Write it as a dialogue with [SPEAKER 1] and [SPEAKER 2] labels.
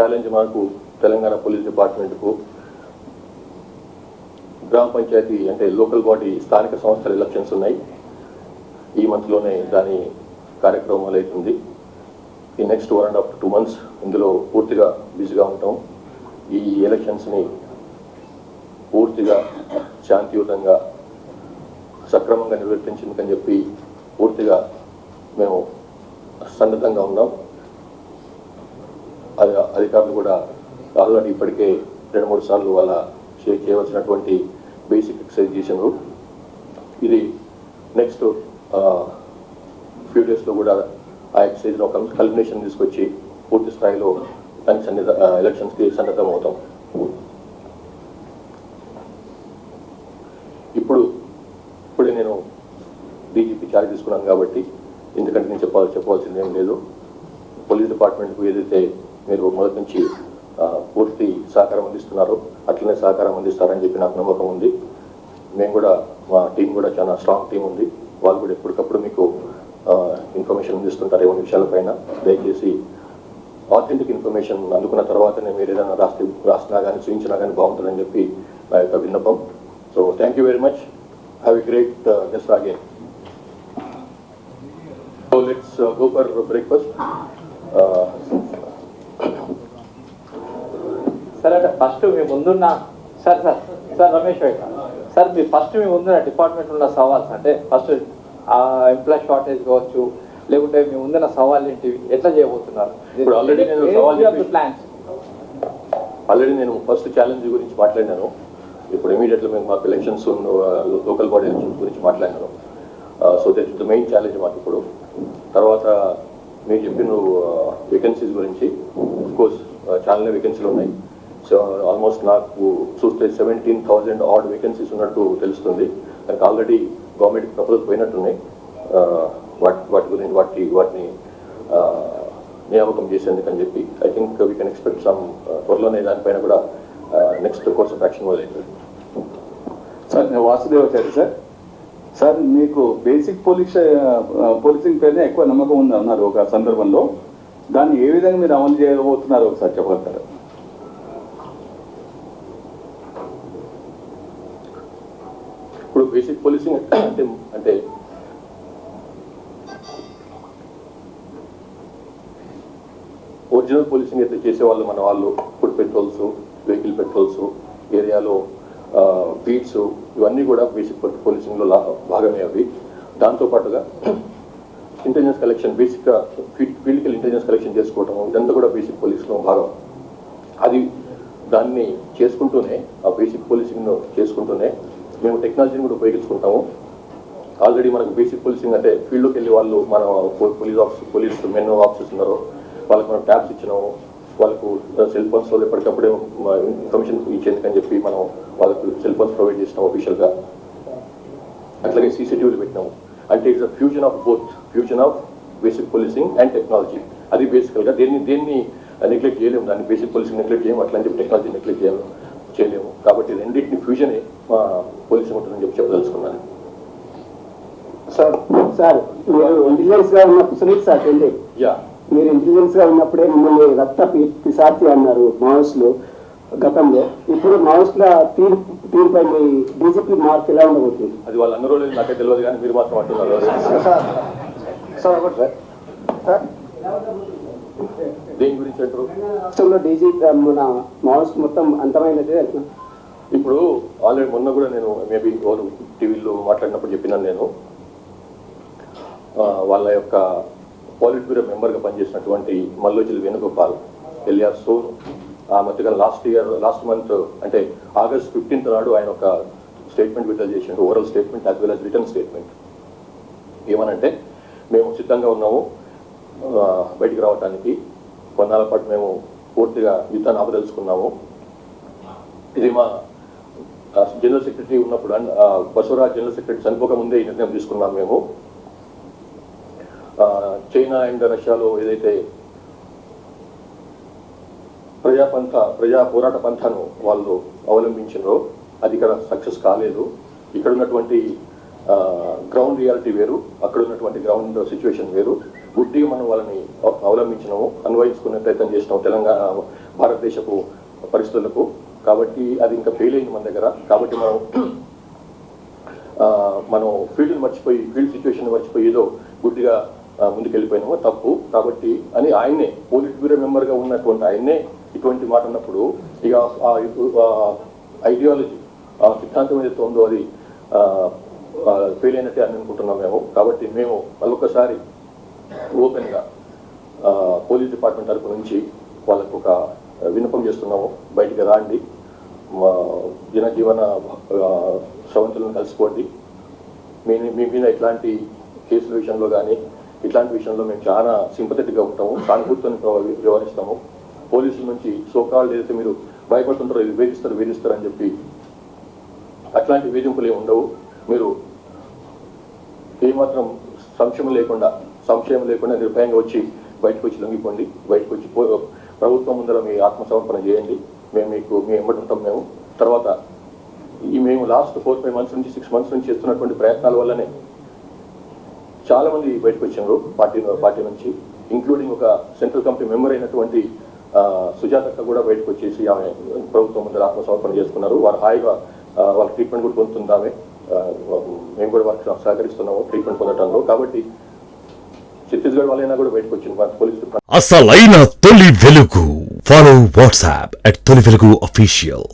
[SPEAKER 1] Challenge మాకు Telangana police డిపార్ట్మెంట్కు గ్రామ పంచాయతీ అంటే లోకల్ బాడీ స్థానిక సంస్థల ఎలక్షన్స్ ఉన్నాయి. ఈ మంత్లోనే దాని కార్యక్రమం అవుతుంది. ఈ నెక్స్ట్ 1.5 to 2 months ఇందులో పూర్తిగా బిజీగా ఉంటాం. ఈ ఎలక్షన్స్ని పూర్తిగా శాంతియుతంగా సక్రమంగా నిర్వర్తించిందని చెప్పి పూర్తిగా మేము సన్నద్ధంగా ఉన్నాం. అధికారులు కూడా ఆల్రెడీ ఇప్పటికే 2-3 సార్లు వాళ్ళ చేయవలసినటువంటి బేసిక్ ఎక్సర్సైజ్ చేసినారు. ఇది నెక్స్ట్ ఫ్యూ డేస్లో కూడా ఆ ఎక్సర్సైజ్లో ఒక కల్మినేషన్ తీసుకొచ్చి పూర్తి స్థాయిలో దానికి ఎలక్షన్స్కి సన్నద్ధం అవుతాం. ఇప్పుడే నేను డీజీపీ చార్జ్ తీసుకున్నాను కాబట్టి ఎందుకంటే నేను చెప్పవలసింది ఏం లేదు. పోలీస్ డిపార్ట్మెంట్కు ఏదైతే మీరు మొదటి నుంచి పూర్తి సహకారం అందిస్తున్నారో అట్లనే సహకారం అందిస్తారని చెప్పి నాకు నమ్మకం ఉంది. మేము కూడా మా టీం కూడా చాలా స్ట్రాంగ్ టీం ఉంది. వాళ్ళు కూడా ఎప్పటికప్పుడు మీకు ఇన్ఫర్మేషన్ అందిస్తుంటారు ఏమైనా విషయాలపైన. దయచేసి ఆథెంటిక్ ఇన్ఫర్మేషన్ అందుకున్న తర్వాతనే మీరు ఏదైనా రాసినా కానీ చూపించినా కానీ బాగుంటుందని చెప్పి నా యొక్క విన్నపం. So thank you very much. Have a great Dasara again. So let's go for breakfast.
[SPEAKER 2] Sir అంటే ఫస్ట్ మీ ముందున్న సార్ రమేష్ వైట్ సార్ మీ ఫస్ట్ మీ ముందున్న డిపార్ట్మెంట్ ఉన్న సవాల్స్ అంటే ఫస్ట్ ఎంప్లాయ్ షార్టేజ్ కావచ్చు లేకుంటే మీ ముందున్న సవాళ్ళు ఏంటివి, ఎట్లా చేయబోతున్నారు?
[SPEAKER 1] ఇప్పుడు ఆల్రెడీ నేను ఫస్ట్ ఛాలెంజ్ గురించి మాట్లాడినాను. ఇప్పుడు ఇమీడియట్గా మేము మాకు ఎలక్షన్స్ లోకల్ బాడీ ఎలక్షన్స్ గురించి మాట్లాడినాను. So that is the main challenge మాకు ఇప్పుడు. తర్వాత మీరు చెప్పిన వేకెన్సీస్ గురించి కోర్స్ చాలా వేకెన్సీలు ఉన్నాయి. సో ఆల్మోస్ట్ నాకు చూస్తే 17,000 ఆడ్ వేకెన్సీస్ ఉన్నట్టు తెలుస్తుంది. దానికి ఆల్రెడీ గవర్నమెంట్ ప్రపోజల్ పోయినట్టున్నాయి. వాటిని నియామకం చేసేందుకని చెప్పి I think we can expect some త్వరలోనే దానిపైన కూడా నెక్స్ట్ కోర్స్ ఆఫ్ యాక్షన్ మొదలవుతుంది.
[SPEAKER 3] సార్ వాసుదేవాచారి సార్ మీకు బేసిక్ పోలీసింగ్ పైన ఎక్కువ నమ్మకం ఉంది అన్నారు ఒక సందర్భంలో. దాన్ని ఏ విధంగా మీరు అమలు చేయబోతున్నారో ఒకసారి చెప్పగలుగుతారు?
[SPEAKER 1] ఇప్పుడు బేసిక్ పోలీసింగ్ అంటే ఒరిజినల్ పోలీసింగ్ అయితే చేసేవాళ్ళు మన వాళ్ళు ఫుడ్ పెట్రోల్స్, వెహికల్ పెట్రోల్స్, ఏరియాలో బీట్స్, ఇవన్నీ కూడా బేసిక్ పోలీసింగ్లో భాగమే అవి. దాంతోపాటుగా ఇంటెలిజెన్స్ కలెక్షన్, బేసిక్గా ఫీల్డ్కి ఇంటెలిజెన్స్ కలెక్షన్ చేసుకోవటం, ఇదంతా కూడా బేసిక్ పోలీస్లో భాగం. అది దాన్ని చేసుకుంటూనే ఆ బేసిక్ పోలీసింగ్ను చేసుకుంటూనే మేము టెక్నాలజీని కూడా ఉపయోగించుకుంటాము. ఆల్రెడీ మనకు బేసిక్ పోలీసింగ్ అంటే ఫీల్డ్కి వెళ్ళి వాళ్ళు మన పోలీస్ మెన్ ఆఫీసర్స్ ఉన్నారో వాళ్ళకి మనం ట్యాబ్స్ ఇచ్చినాము. వాళ్ళకు సెల్ ఫోన్స్లో ఎప్పటికప్పుడే ఇన్ఫర్మేషన్ ఇచ్చేందుకని చెప్పి మనం వాళ్ళకు సెల్ ఫోన్స్ ప్రొవైడ్ చేసినాము అఫీషియల్గా. అట్లాగే సీసీటీవీలు పెట్టినాము. అంటే it's a fusion of both, fusion of basic policing and technology. అది బేసికల్గా దేన్ని నెగ్లెక్ట్ చేయలేము. దాన్ని బేసిక్ పోలీసింగ్ నెగ్లెక్ట్ చేయము, అట్లా అని చెప్పి టెక్నాలజీ నెగ్లెక్ట్ చేయలేము. కాబట్టి రెండింటిని ఫ్యూజనే మా పోలీసింగ్ ఉంటుందని చెప్పి చెప్పదలుచుకున్నాను.
[SPEAKER 4] సార్ మీరు ఇంటెలిజెన్స్ గా ఉన్నప్పుడు సునీల్ సార్ మీరు ఇంటెలిజెన్స్ గా ఉన్నప్పుడే మిమ్మల్ని రక్త పిశాచి అన్నారు మావోయిస్టులు గతంలో. ఇప్పుడు మావోయిస్టుల తీరుపై మీ డీజీపీ మార్క్ ఎలా ఉండబోతుంది?
[SPEAKER 1] అది వాళ్ళు అన్న రోజులు నాకే తెలియదు కానీ మీరు మాత్రం అంటున్నారు. దేని గురించి అంటారు?
[SPEAKER 4] రాష్ట్రంలో డీజీపీ మన మావోయిస్ట్ మొత్తం అంతమైనది.
[SPEAKER 1] ఇప్పుడు ఆల్రెడీ మొన్న కూడా నేను మేబీ ఎవరు టీవీలో మాట్లాడినప్పుడు చెప్పినాను. నేను వాళ్ళ యొక్క పాలిట్ బ్యూరో మెంబర్గా పనిచేసినటువంటి మల్లోజిల్ వేణుగోపాల్ ఎల్ఆర్ సోను ఆ మధ్యకాలం లాస్ట్ మంత్ అంటే August 15th నాడు ఆయన ఒక స్టేట్మెంట్ విడుదల చేసిండు, oral statement as well has written statement. ఏమనంటే మేము సిద్ధంగా ఉన్నాము బయటికి రావడానికి, కొన్నాళ్ళ పాటు మేము పూర్తిగా యుద్ధాన్ని ఆపదలుచుకున్నాము. ఇది మా జనరల్ సెక్రటరీ ఉన్నప్పుడు బసవరాజ్ జనరల్ సెక్రటరీ చనిపోకముందే ఈ నిర్ణయం తీసుకున్నాం మేము. చైనా అండ్ రష్యాలో ఏదైతే ప్రజా పోరాట పంథాను వాళ్ళు అవలంబించారో అది ఇక్కడ సక్సెస్ కాలేదు. ఇక్కడ ఉన్నటువంటి గ్రౌండ్ రియాలిటీ వేరు, అక్కడ ఉన్నటువంటి గ్రౌండ్ సిచ్యువేషన్ వేరు. గుడ్డిగా మనం వాళ్ళని అవలంబించినాము, అన్వయించుకునే ప్రయత్నం చేసినాము తెలంగాణ భారతదేశపు పరిస్థితులకు. కాబట్టి అది ఇంకా ఫెయిల్ అయింది మన దగ్గర. కాబట్టి మనం ఫీల్డ్ని మర్చిపోయి, ఫీల్డ్ సిచ్యువేషన్ మర్చిపోయి ఏదో గుడ్డిగా ముందుకెళ్ళిపోయినామో తప్పు. కాబట్టి అని ఆయన్నే పోలిట్ బ్యూరో మెంబర్గా ఉన్నటువంటి ఆయన్నే ఇటువంటి మాట అన్నప్పుడు ఇక ఐడియాలజీ, ఆ సిద్ధాంతం ఏదైతే ఉందో అది ఫెయిల్ అయినట్టే అని అనుకుంటున్నాం మేము. కాబట్టి మేము మరొకసారి ఓపెన్గా పోలీస్ డిపార్ట్మెంట్ తరపు నుంచి వాళ్ళకు ఒక విన్నపం చేస్తున్నాము, బయటికి రాండి, జనజీవన స్రవంతులను కలిసిపోండి. మీ మీద ఇట్లాంటి కేసుల విషయంలో కానీ ఇట్లాంటి విషయంలో మేము చాలా సింపథెటిక్గా ఉంటాము, సానుభూతితో వ్యవహరిస్తాము. పోలీసుల నుంచి సోకాళ్ళు ఏదైతే మీరు భయపడుతుంటారో ఇది వేధిస్తారు అని చెప్పి అట్లాంటి వేధింపులు ఏమి ఉండవు. మీరు ఏమాత్రం సంశయం లేకుండా నిర్భయంగా వచ్చి బయటకు వచ్చి లొంగిపోండి. బయటకు వచ్చి ప్రభుత్వం ముందర మీ ఆత్మసమర్పణ చేయండి. మేము ఎమ్మటి ఉంటాం. మేము తర్వాత మేము లాస్ట్ 4-5 months నుంచి 6 months నుంచి చేస్తున్నటువంటి ప్రయత్నాల వల్లనే చాలా మంది బయటకు వచ్చారు పార్టీ నుంచి, ఇంక్లూడింగ్ ఒక సెంట్రల్ కమిటీ మెంబర్ అయినటువంటి సుజాతక్క కూడా బయటకు వచ్చేసి ఆమె ప్రభుత్వం ముందర ఆత్మసమర్పణ చేసుకున్నారు. వారు హాయిగా వాళ్ళ ట్రీట్మెంట్ కూడా పొందుతుంది ఆమె. మేము కూడా వారికి సహకరిస్తున్నాము ట్రీట్మెంట్ పొందడంలో. కాబట్టి ఛత్తీస్గఢ్ వాళ్ళైనా కూడా బయటకు వచ్చింది పోలీసు.
[SPEAKER 5] అసలైన తొలి వెలుగు. ఫాలో వాట్సాప్ @తొలి వెలుగు అఫీషియల్.